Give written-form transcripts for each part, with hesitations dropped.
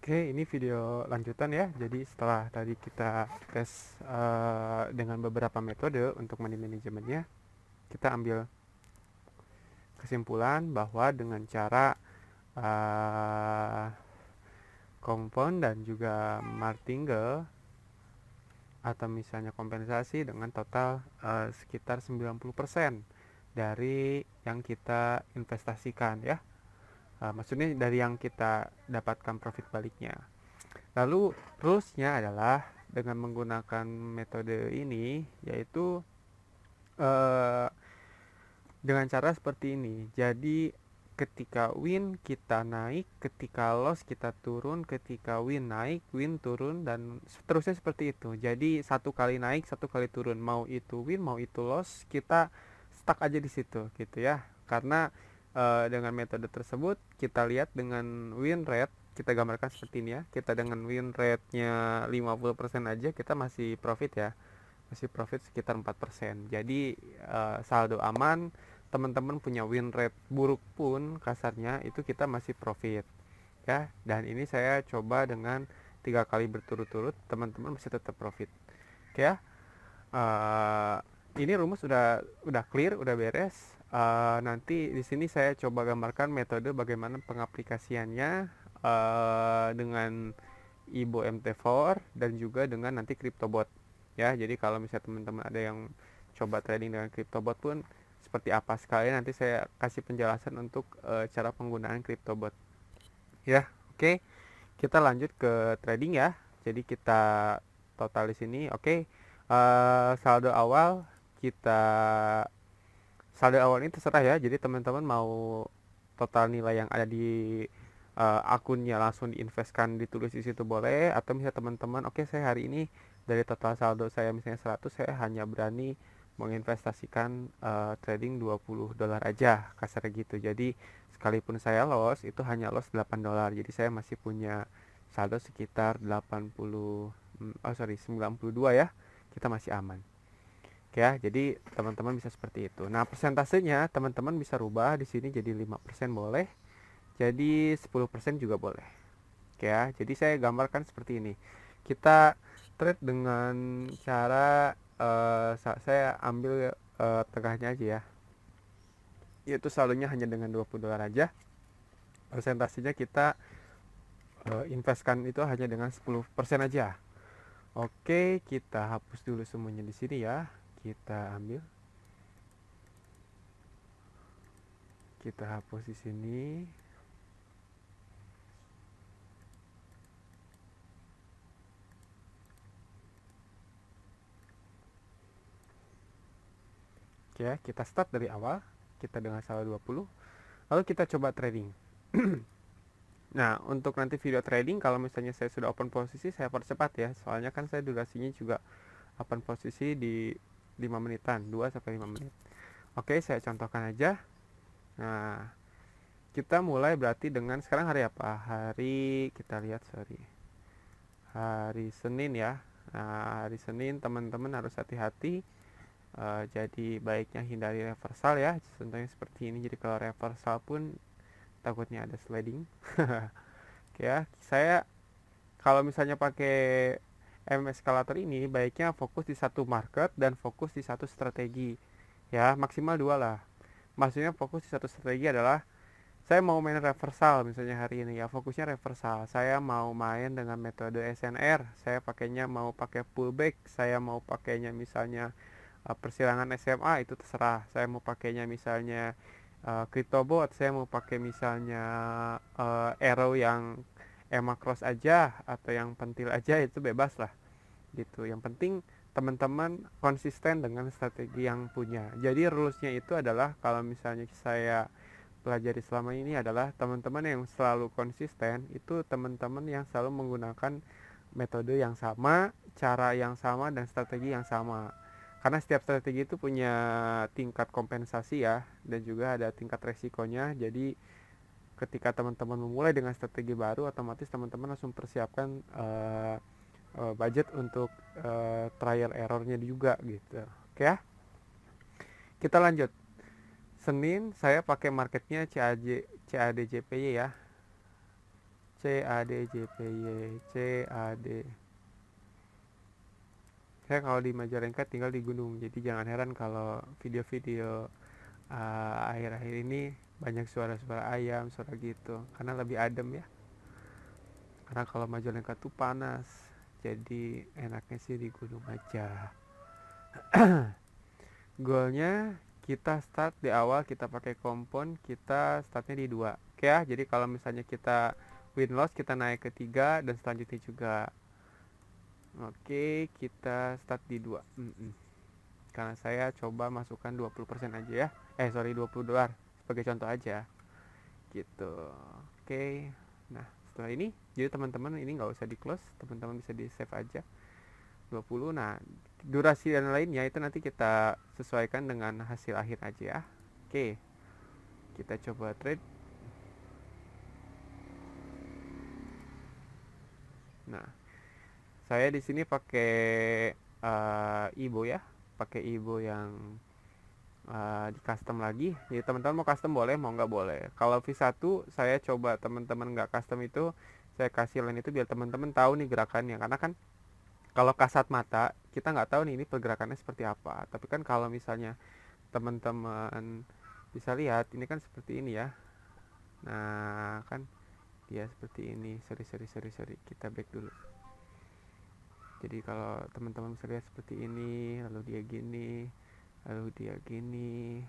Oke, ini video lanjutan ya. Jadi setelah tadi kita tes dengan beberapa metode untuk money manajemennya, kita ambil kesimpulan bahwa dengan cara uh, compound dan juga martingale atau misalnya kompensasi dengan total sekitar 90% dari yang kita investasikan ya. Maksudnya dari yang kita dapatkan profit baliknya. Lalu rulesnya adalah dengan menggunakan metode ini, yaitu eh, dengan cara seperti ini. Jadi ketika win kita naik, ketika loss kita turun, ketika win naik, win turun, dan seterusnya seperti itu. Jadi satu kali naik, satu kali turun. Mau itu win, mau itu loss, kita stuck aja di situ gitu ya. Karena dengan metode tersebut kita lihat dengan win rate, kita gambarkan seperti ini ya. Kita dengan win rate-nya 50% aja kita masih profit ya. Masih profit sekitar 4%. Jadi saldo aman, teman-teman punya win rate buruk pun kasarnya itu kita masih profit ya. Dan ini saya coba dengan 3 kali berturut-turut, teman-teman masih tetap profit. Oke ya. Uh, ini rumus udah clear, udah beres. Nanti di sini saya coba gambarkan metode bagaimana pengaplikasiannya dengan Ibo MT4 dan juga dengan nanti CryptoBot ya. Jadi kalau misalnya teman-teman ada yang coba trading dengan CryptoBot pun seperti apa, sekalian nanti saya kasih penjelasan untuk cara penggunaan CryptoBot ya. Oke, kita lanjut ke trading ya. Jadi kita total di sini. Oke. Saldo awal kita saldo awal ini terserah ya. Jadi teman-teman mau total nilai yang ada di akunnya langsung diinvestkan, ditulis di situ boleh, atau misalnya teman-teman oke, saya hari ini dari total saldo saya misalnya 100, saya hanya berani menginvestasikan trading $20 aja kasar gitu. Jadi sekalipun saya loss itu hanya loss $8, jadi saya masih punya saldo sekitar 92 ya, kita masih aman. Oke ya, jadi teman-teman bisa seperti itu. Nah, persentasenya teman-teman bisa rubah di sini jadi 5% boleh, jadi 10% juga boleh. Oke ya, jadi saya gambarkan seperti ini. Kita trade dengan cara saya ambil tengahnya aja ya. Yaitu saldonya hanya dengan $20 aja. Persentasenya kita investkan itu hanya dengan 10% aja. Oke, kita hapus dulu semuanya di sini ya. Kita ambil. Kita hapus di sini. Oke ya, kita start dari awal. Kita dengan saldo 20. Lalu kita coba trading. Nah, untuk nanti video trading, kalau misalnya saya sudah open posisi, saya percepat ya. Soalnya kan saya durasinya juga open posisi di 5 menitan, 2 sampai 5 menit. Oke, saya contohkan aja. Nah, kita mulai berarti dengan sekarang hari apa? Hari kita lihat, sorry. Hari Senin ya. Nah, hari Senin teman-teman harus hati-hati. Jadi baiknya hindari reversal ya. Contohnya seperti ini. Jadi kalau reversal pun takutnya ada sliding. Oke ya, saya kalau misalnya pakai escalator ini baiknya fokus di satu market dan fokus di satu strategi ya, maksimal dua lah. Maksudnya fokus di satu strategi adalah saya mau main reversal misalnya hari ini ya, fokusnya reversal. Saya mau main dengan metode SNR, saya pakainya mau pakai pullback, saya mau pakainya misalnya persilangan SMA, itu terserah. Saya mau pakainya misalnya CryptoBot, saya mau pakai misalnya arrow yang emak cross aja atau yang pentil aja, itu bebas lah gitu. Yang penting teman-teman konsisten dengan strategi yang punya. Jadi rulesnya itu adalah, kalau misalnya saya pelajari selama ini adalah, teman-teman yang selalu konsisten itu teman-teman yang selalu menggunakan metode yang sama, cara yang sama, dan strategi yang sama. Karena setiap strategi itu punya tingkat kompensasi ya, dan juga ada tingkat resikonya. Jadi ketika teman-teman memulai dengan strategi baru, otomatis teman-teman langsung persiapkan budget untuk trial errornya juga gitu. Oke ya, kita lanjut. Senin saya pakai marketnya CADJPY ya. CAD JPY CAD. Saya kalau di Majalengka tinggal di gunung, jadi jangan heran kalau video-video akhir-akhir ini banyak suara-suara ayam, suara gitu, karena lebih adem ya. Karena kalau Majalengka tuh panas, jadi enaknya sih di gunung aja. Goalnya kita start di awal, kita pakai kompon, kita startnya di 2. Oke ya, jadi kalau misalnya kita win loss, kita naik ke 3 dan selanjutnya juga. Oke, kita start di 2. Karena saya coba masukkan 20% aja ya. Sorry, $20 sebagai contoh aja. Gitu. Oke. Nah, setelah ini, jadi teman-teman ini nggak usah di close, teman-teman bisa di save aja. 20. Nah, durasi dan lainnya itu nanti kita sesuaikan dengan hasil akhir aja ya. Oke. Kita coba trade. Nah, saya di sini pakai Ibo ya. Pakai Ibo yang di custom lagi. Jadi teman-teman mau custom boleh, mau nggak boleh. Kalau V1 saya coba teman-teman nggak custom itu saya kasih line itu biar teman-teman tahu nih gerakannya. Karena kan kalau kasat mata kita nggak tahu nih ini pergerakannya seperti apa. Tapi kan kalau misalnya teman-teman bisa lihat ini kan seperti ini ya. Nah kan dia seperti ini. Sorry, kita back dulu. Jadi kalau teman-teman bisa lihat seperti ini, lalu dia gini, lalu dia gini.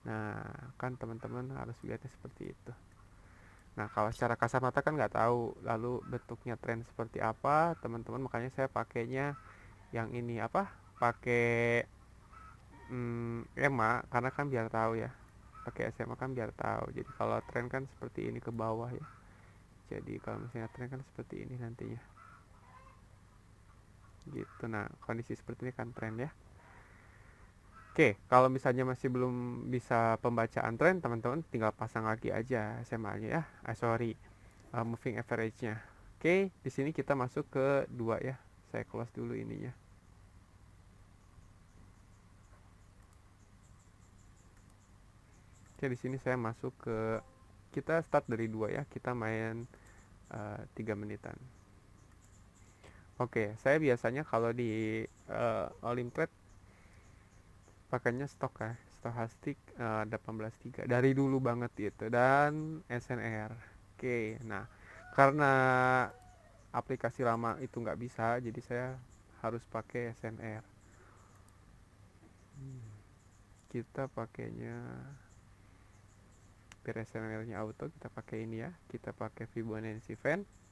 Nah kan teman-teman harus lihatnya seperti itu. Nah kalau secara kasat mata kan nggak tahu lalu bentuknya tren seperti apa teman-teman, makanya saya pakainya yang ini apa, pakai EMA karena kan biar tahu ya, pakai SMA kan biar tahu. Jadi kalau tren kan seperti ini ke bawah ya, jadi kalau misalnya tren kan seperti ini nantinya gitu. Nah kondisi seperti ini kan tren ya. Oke, kalau misalnya masih belum bisa pembacaan tren, teman-teman tinggal pasang lagi aja SMA-nya ya. Moving average-nya. Oke, di sini kita masuk ke 2 ya. Saya close dulu ininya. Oke, di sini saya masuk ke, kita start dari 2 ya. Kita main 3 menitan. Oke, saya biasanya kalau di Olimtrade pakainya stok ya, stochastic 18.3 dari dulu banget gitu, dan SNR. Oke, nah karena aplikasi lama itu nggak bisa, jadi saya harus pakai SNR. Kita pakainya biar SNR-nya auto, kita pakai ini ya, kita pakai Fibonacci Fan.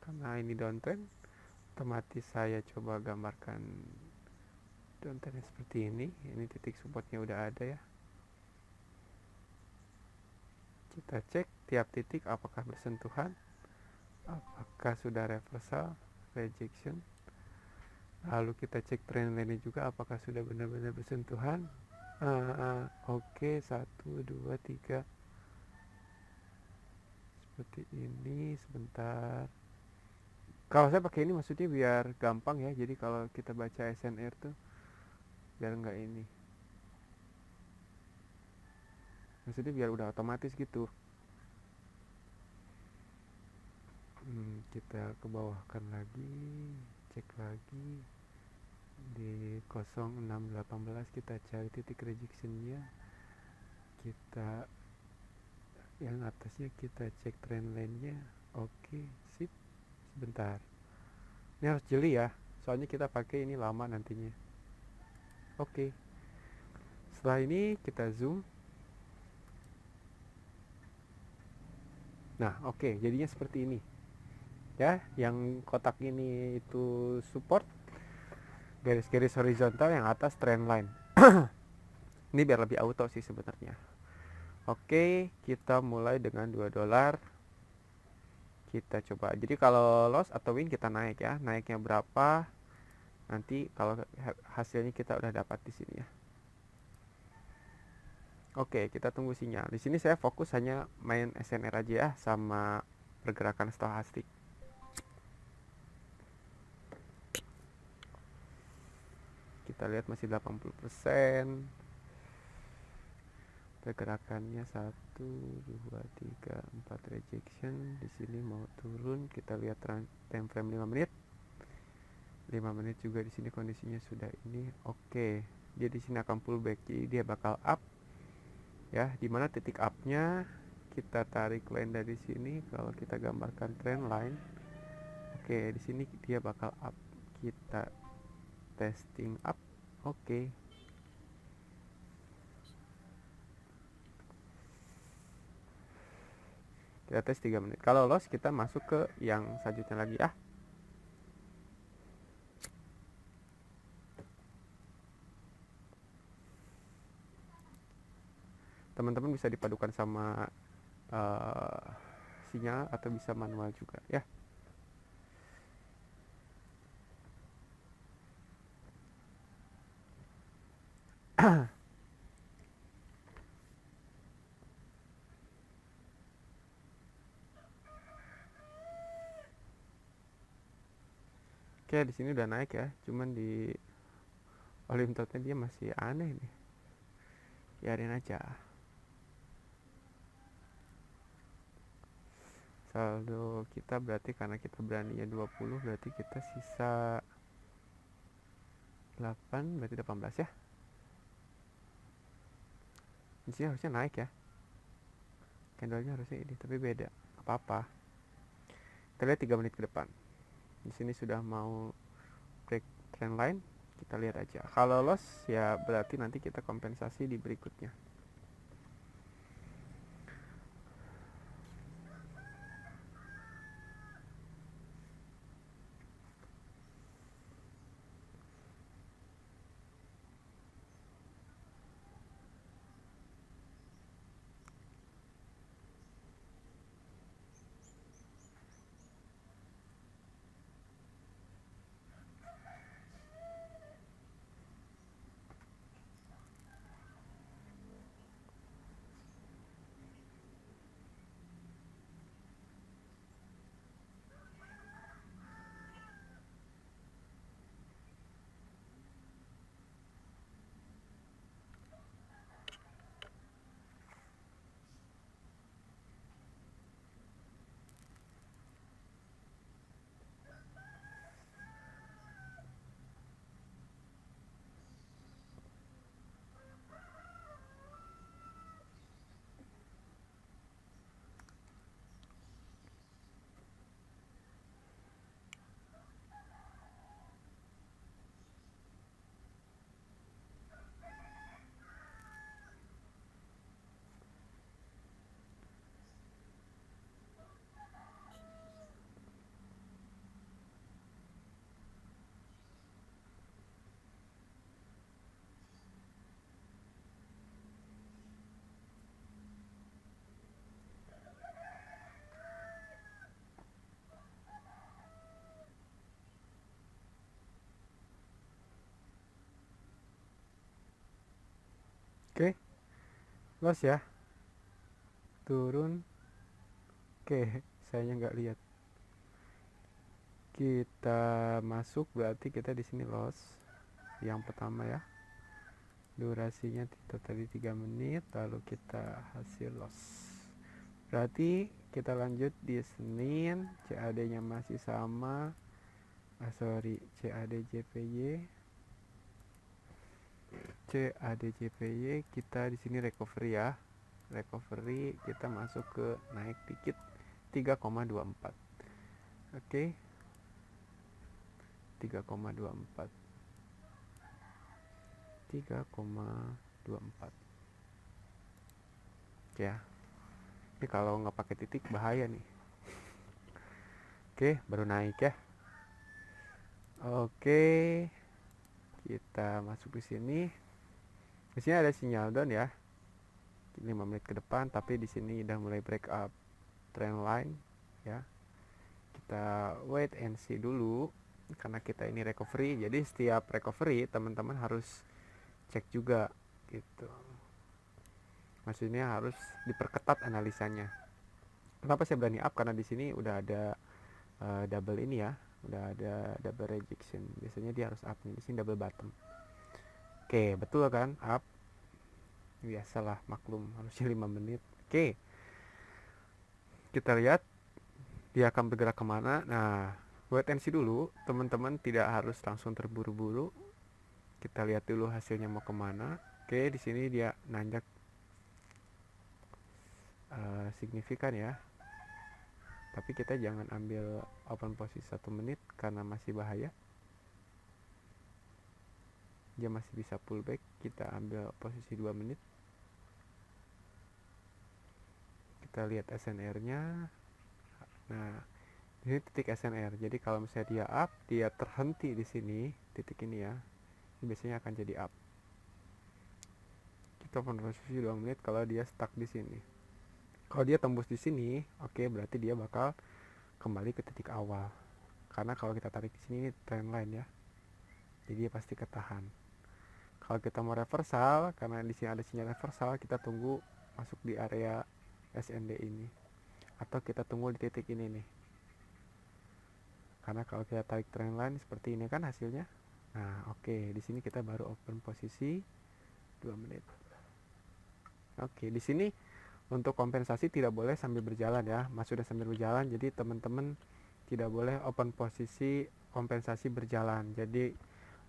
Karena ini downtrend, otomatis saya coba gambarkan downtrend seperti ini. Ini titik supportnya udah ada ya. Kita cek tiap titik apakah bersentuhan, apakah sudah reversal, rejection. Lalu kita cek trendline juga apakah sudah benar-benar bersentuhan. Oke, 1, 2, 3 seperti ini. Sebentar, kalau saya pakai ini maksudnya biar gampang ya, jadi kalau kita baca SNR tuh biar nggak ini, maksudnya biar udah otomatis gitu. Kita ke bawahkan lagi, cek lagi di 0618, kita cari titik rejectionnya, kita yang atasnya kita cek trendline nya. Oke, sip. Sebentar, ini harus jeli ya, soalnya kita pakai ini lama nantinya. Oke, setelah ini kita zoom. Nah oke, jadinya seperti ini ya, yang kotak ini itu support, garis-garis horizontal, yang atas trendline. Ini biar lebih auto sih sebenarnya. Oke, kita mulai dengan $2. Kita coba, jadi kalau loss atau win kita naik ya, naiknya berapa nanti kalau hasilnya kita udah dapat di sini ya. Oke, kita tunggu sinyal. Di sini saya fokus hanya main SNR aja ya, sama pergerakan stochastik. kita lihat masih 80%. Pergerakannya 1 2 3 4 rejection. Di sini mau turun, kita lihat time frame 5 menit. 5 menit juga di sini kondisinya sudah ini oke. Dia di sini akan pullback, jadi dia bakal up ya. Dimana titik upnya kita tarik line dari sini. Kalau kita gambarkan trend line, oke, di sini dia bakal up. Kita testing up, oke. Kita tes 3 menit. Kalau loss kita masuk ke yang selanjutnya lagi ya. Teman-teman bisa dipadukan sama sinyal atau bisa manual juga ya. Oke, di sini udah naik ya, cuman di Olimtotnya dia masih aneh nih. Biarin aja. Saldo kita berarti karena kita beraninya 20, berarti kita sisa 8, berarti 18 ya. Di sini harusnya naik ya. Candlenya harusnya ini, tapi beda. Apa-apa. Kita lihat 3 menit ke depan. Di sini sudah mau break trend line. Kita lihat aja. Kalau loss ya berarti nanti kita kompensasi di berikutnya. Oke, loss ya. Turun. Oke, sayanya nggak lihat. Kita masuk berarti kita di sini loss. Yang pertama ya. Durasinya kita tadi 3 menit, lalu kita hasil loss. Berarti kita lanjut di Senin, CAD-nya masih sama. CAD JPY. Kita di sini recovery ya. Recovery kita masuk ke naik dikit 3,24. Oke. 3,24. 3,24. Ya. Ini kalau nggak pakai titik bahaya nih. Oke, baru naik ya. Oke. Kita masuk di sini. Di sini ada sinyal down ya. 5 menit ke depan, tapi di sini udah mulai break up trend line ya. Kita wait and see dulu karena kita ini recovery. Jadi setiap recovery teman-teman harus cek juga gitu. Maksudnya harus diperketat analisanya. Kenapa saya berani up? Karena di sini udah ada double ini ya, udah ada double rejection. Biasanya dia harus up nih. Di sini double bottom. Oke, betul kan? Up. Biasalah, maklum harusnya 5 menit. Oke, kita lihat dia akan bergerak kemana. Nah, wait and see dulu, teman-teman tidak harus langsung terburu-buru. Kita lihat dulu hasilnya mau kemana. Oke, di sini dia nanjak signifikan ya. Tapi kita jangan ambil open posisi 1 menit karena masih bahaya. Dia masih bisa pullback. Kita ambil posisi 2 menit. Kita lihat SNR-nya. Nah, ini titik SNR. Jadi kalau misalnya dia up, dia terhenti di sini, titik ini ya. Ini biasanya akan jadi up. Kita open posisi 2 menit kalau dia stuck di sini. Kalau dia tembus di sini, oke, berarti dia bakal kembali ke titik awal. Karena kalau kita tarik di sini ini trend line ya. Jadi dia pasti ketahan. Kalau kita mau reversal, karena di sini ada sinyal reversal, kita tunggu masuk di area SND ini. Atau kita tunggu di titik ini nih. Karena kalau kita tarik trend line seperti ini kan hasilnya. Nah, oke, di sini kita baru open posisi 2 menit. Oke, di sini untuk kompensasi tidak boleh sambil berjalan ya. Mas sudah sambil berjalan, jadi teman-teman tidak boleh open posisi kompensasi berjalan. Jadi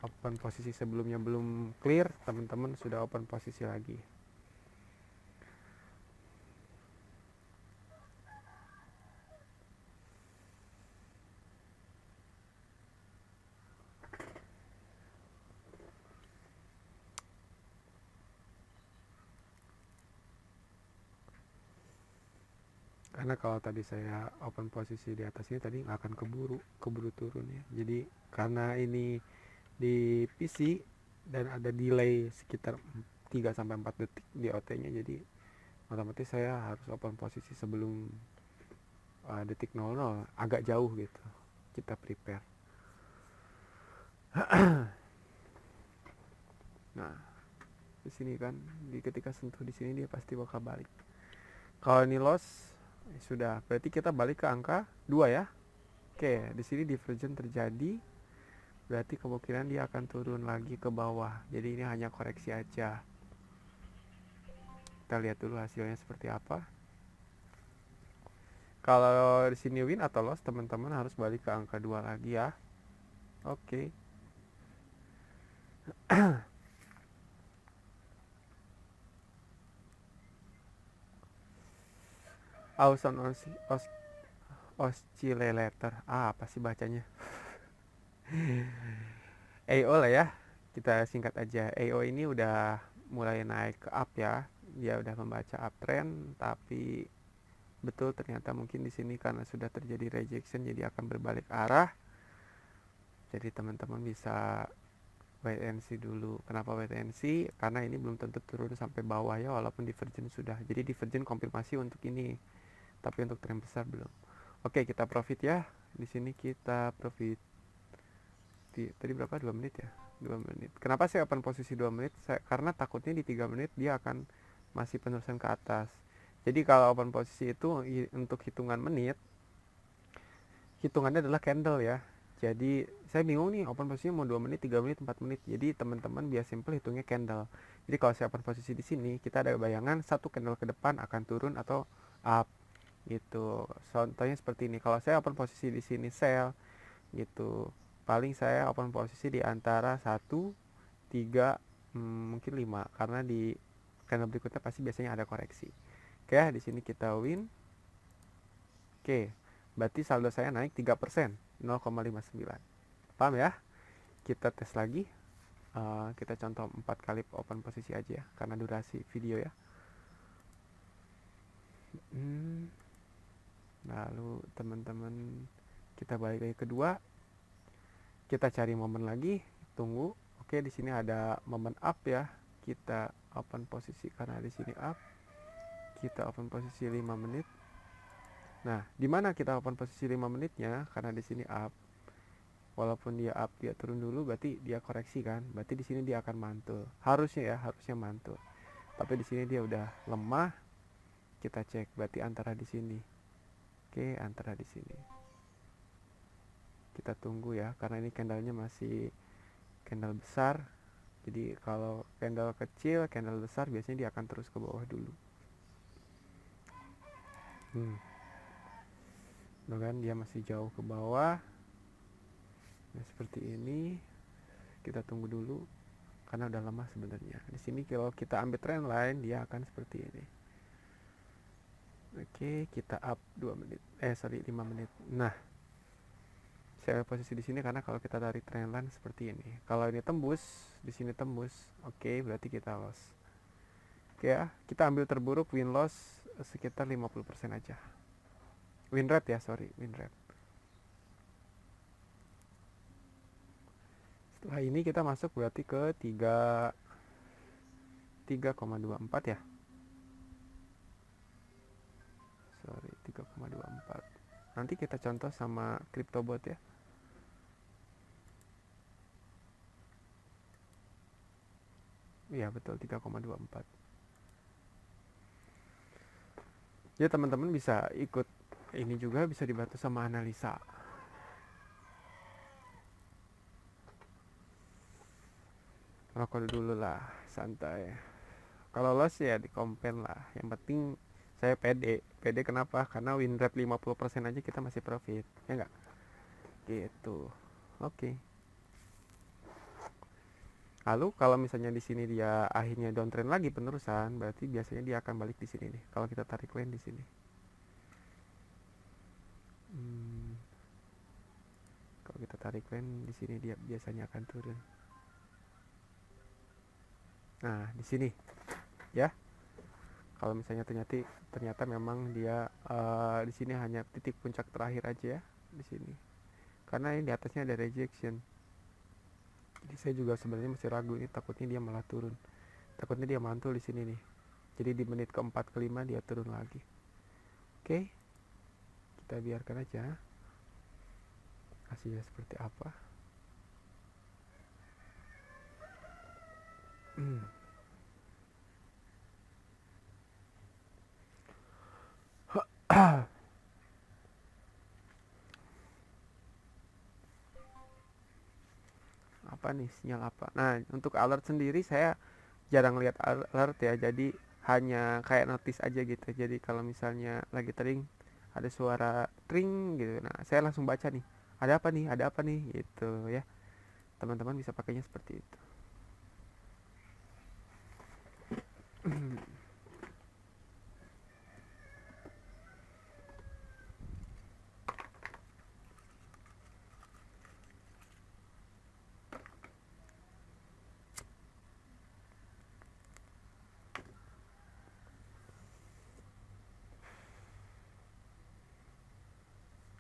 open posisi sebelumnya belum clear, teman-teman sudah open posisi lagi. Karena kalau tadi saya open posisi di atas ini tadi nggak akan keburu turun ya. Jadi karena ini di PC dan ada delay sekitar 3 sampai 4 detik di OT-nya, jadi otomatis saya harus open posisi sebelum detik 00, agak jauh gitu. Kita prepare. Nah, di sini kan ketika sentuh di sini dia pasti bakal balik. Kalau ini loss sudah, berarti kita balik ke angka 2 ya. Oke, di sini divergent terjadi. Berarti kemungkinan dia akan turun lagi ke bawah. Jadi ini hanya koreksi aja. Kita lihat dulu hasilnya seperti apa. Kalau di sini win atau loss, teman-teman harus balik ke angka 2 lagi ya. Oke. Awesome oscillator. Apa sih bacanya? AO lah ya. Kita singkat aja. AO ini udah mulai naik ke up ya. Dia udah membaca uptrend, tapi betul ternyata mungkin di sini karena sudah terjadi rejection jadi akan berbalik arah. Jadi teman-teman bisa wait and see dulu. Kenapa wait and see? Karena ini belum tentu turun sampai bawah ya, walaupun divergent sudah. Jadi divergent konfirmasi untuk ini, tapi untuk tren besar belum. Oke, kita profit ya. Di sini kita profit. Tadi berapa? 2 menit ya? 2 menit. Kenapa saya open posisi 2 menit? Karena takutnya di 3 menit dia akan masih penerusan ke atas. Jadi kalau open posisi itu untuk hitungan menit, hitungannya adalah candle ya. Jadi saya bingung nih open posisinya mau 2 menit, 3 menit, 4 menit. Jadi teman-teman biar simple hitungnya candle. Jadi kalau saya open posisi di sini, kita ada bayangan satu candle ke depan akan turun atau up gitu. Contohnya seperti ini. Kalau saya open posisi di sini sell gitu. Paling saya open posisi di antara 1, 3, mungkin 5 karena di candle berikutnya pasti biasanya ada koreksi. Oke, di sini kita win. Oke, berarti saldo saya naik 3%, 0,59. Paham ya? Kita tes lagi. Kita contoh 4 kali open posisi aja ya, karena durasi video ya. Lalu teman-teman kita balik lagi kedua. Kita cari momen lagi, tunggu. Oke, di sini ada momen up ya. Kita open posisi karena di sini up. Kita open posisi 5 menit. Nah, di mana kita open posisi 5 menitnya? Karena di sini up. Walaupun dia up, dia turun dulu, berarti dia koreksi kan? Berarti di sini dia akan mantul. Harusnya ya, harusnya mantul. Tapi di sini dia udah lemah. Kita cek, berarti antara di sini. Oke, antara di sini. Kita tunggu ya, karena ini candlenya masih candle besar. Jadi kalau candle kecil, candle besar biasanya dia akan terus ke bawah dulu. Nah kan dia masih jauh ke bawah. Nah, seperti ini. Kita tunggu dulu karena udah lemah sebenarnya. Di sini kalau kita ambil trend line dia akan seperti ini. Oke, kita up 2 menit. 5 menit. Nah, saya posisi di sini karena kalau kita tarik trend line seperti ini. Kalau ini tembus, di sini tembus, oke, berarti kita loss. Oke ya, kita ambil terburuk win loss sekitar 50% aja. Win rate ya, sorry, win rate. Setelah ini kita masuk berarti ke 3,24 ya. Sorry, 3,24. Nanti kita contoh sama CryptoBot ya. Iya betul, 3,24. Jadi teman-teman bisa ikut ini juga, bisa dibantu sama analisa. Rokok dulu lah, santai. Kalau loss ya di kompen lah. Yang penting saya pede. Pede kenapa? Karena win rate 50% aja kita masih profit. Ya enggak? Gitu. Oke. Lalu kalau misalnya di sini dia akhirnya downtrend lagi penerusan, berarti biasanya dia akan balik di sini nih. Kalau kita tarik line di sini. Kalau kita tarik line di sini dia biasanya akan turun. Nah, di sini ya. Kalau misalnya ternyata memang dia di sini hanya titik puncak terakhir aja ya di sini. Karena ini di atasnya ada rejection. Jadi saya juga sebenarnya masih ragu ini, takutnya dia malah turun. Takutnya dia mantul di sini nih. Jadi di menit keempat kelima dia turun lagi. Oke, kita biarkan aja hasilnya seperti apa. Apa nih sinyal apa? Nah, untuk alert sendiri saya jarang lihat alert ya, jadi hanya kayak notice aja gitu. Jadi kalau misalnya lagi tering ada suara tring gitu, nah saya langsung baca nih, ada apa nih, ada apa nih gitu ya. Teman-teman bisa pakainya seperti itu.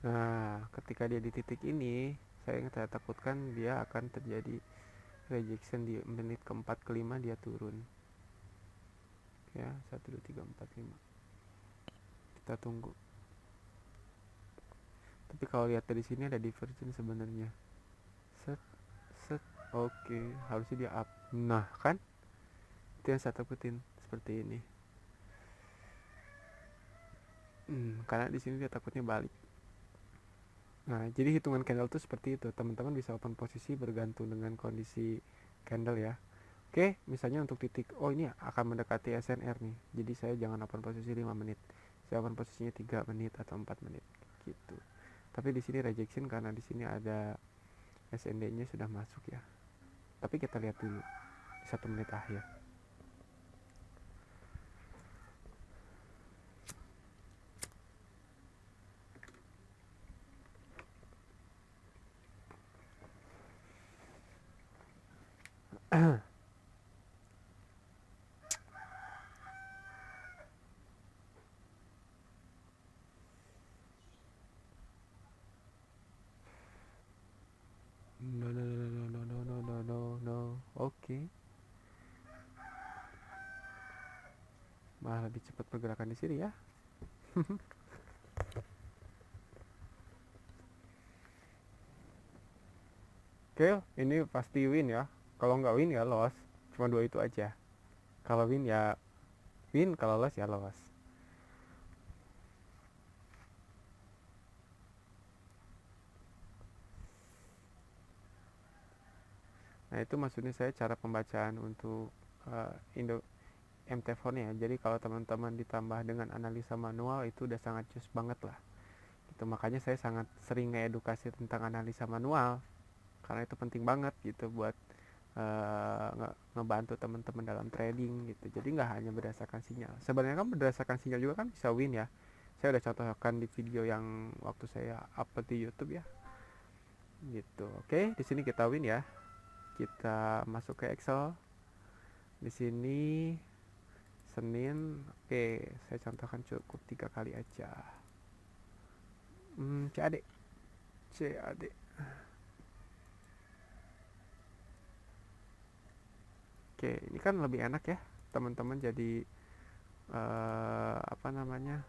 Nah, ketika dia di titik ini, saya takutkan dia akan terjadi rejection di menit keempat kelima dia turun. Ya, 1 2 3 4 5. Kita tunggu. Tapi kalau lihat dari sini ada divergence sebenarnya. Set set. Oke, harusnya dia up. Nah, kan? Itu yang saya takutin seperti ini. Karena di sini dia takutnya balik. Nah, jadi hitungan candle tuh seperti itu. Teman-teman bisa open posisi bergantung dengan kondisi candle ya. Oke, misalnya untuk titik, oh ini akan mendekati SNR nih. Jadi saya jangan open posisi 5 menit. Saya open posisinya 3 menit atau 4 menit gitu. Tapi di sini rejection karena di sini ada SND-nya sudah masuk ya. Tapi kita lihat dulu di 1 menit akhir. No no no no no no no no no. Oke. Malah lebih cepat pergerakan di sini ya. Oke, ini pasti win ya. Kalau nggak win ya loss. Cuma dua itu aja. Kalau win ya win, kalau loss ya loss. Nah, itu maksudnya saya cara pembacaan untuk Indo MT4 nya. Jadi kalau teman-teman ditambah dengan analisa manual itu udah sangat cus banget lah. Itu makanya saya sangat sering ngedukasi tentang analisa manual karena itu penting banget gitu buat ngebantu teman-teman dalam trading gitu. Jadi nggak hanya berdasarkan sinyal. Sebenarnya kan berdasarkan sinyal juga kan bisa win ya. Saya udah contohkan di video yang waktu saya upload di YouTube ya. Gitu. Oke, di sini kita win ya. Kita masuk ke Excel. Di sini Senin. Oke, saya contohkan cukup 3 kali aja. CAD. CAD. Oke, ini kan lebih enak ya, teman-teman. Jadi apa namanya,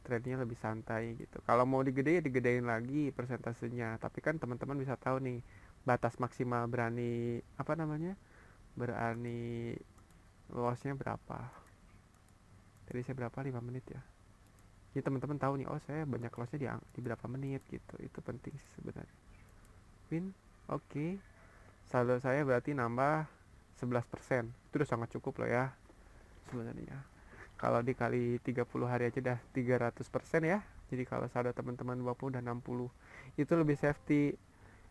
tradingnya lebih santai gitu. Kalau mau digedein lagi persentasenya. Tapi kan teman-teman bisa tahu nih batas maksimal berani apa namanya, berani lossnya berapa. Tadi saya berapa, 5 menit ya. Jadi teman-teman tahu nih, oh saya banyak lossnya di berapa menit gitu. Itu penting sih sebenarnya. Win, oke. Saldo saya berarti nambah 11%. Itu udah sangat cukup loh ya sebenarnya. Kalau dikali 30 hari aja udah 300% ya. Jadi kalau saldo teman-teman 20 udah 60. Itu lebih safety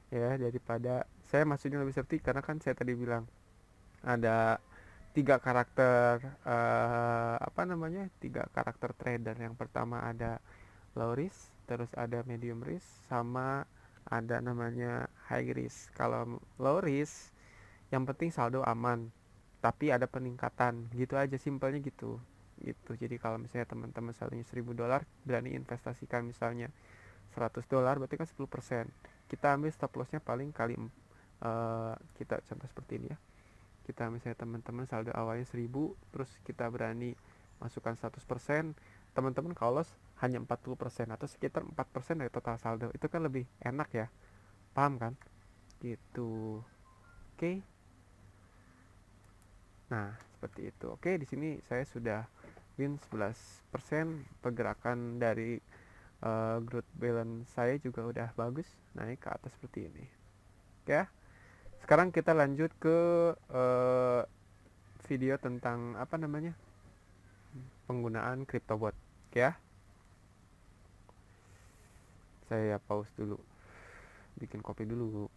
ya daripada, saya maksudnya lebih safety karena kan saya tadi bilang ada 3 karakter apa namanya? 3 karakter trader. Yang pertama ada low risk, terus ada medium risk, sama ada namanya high risk. Kalau low risk yang penting saldo aman tapi ada peningkatan gitu aja, simpelnya gitu gitu. Jadi kalau misalnya teman-teman saldonya $1000, berani investasikan misalnya $100, berarti kan 10%. Kita ambil stop lossnya paling kali kita contoh seperti ini ya. Kita misalnya teman-teman saldo awalnya 1000, terus kita berani masukkan 100%, teman-teman kalau loss hanya 40% atau sekitar 4% dari total saldo. Itu kan lebih enak ya, paham kan gitu. Oke. Nah, seperti itu. Oke, di sini saya sudah win 11%. Pergerakan dari growth balance saya juga udah bagus, naik ke atas seperti ini. Oke ya. Sekarang kita lanjut ke video tentang apa namanya? Penggunaan CryptoBot. Oke ya. Saya pause dulu. Bikin kopi dulu.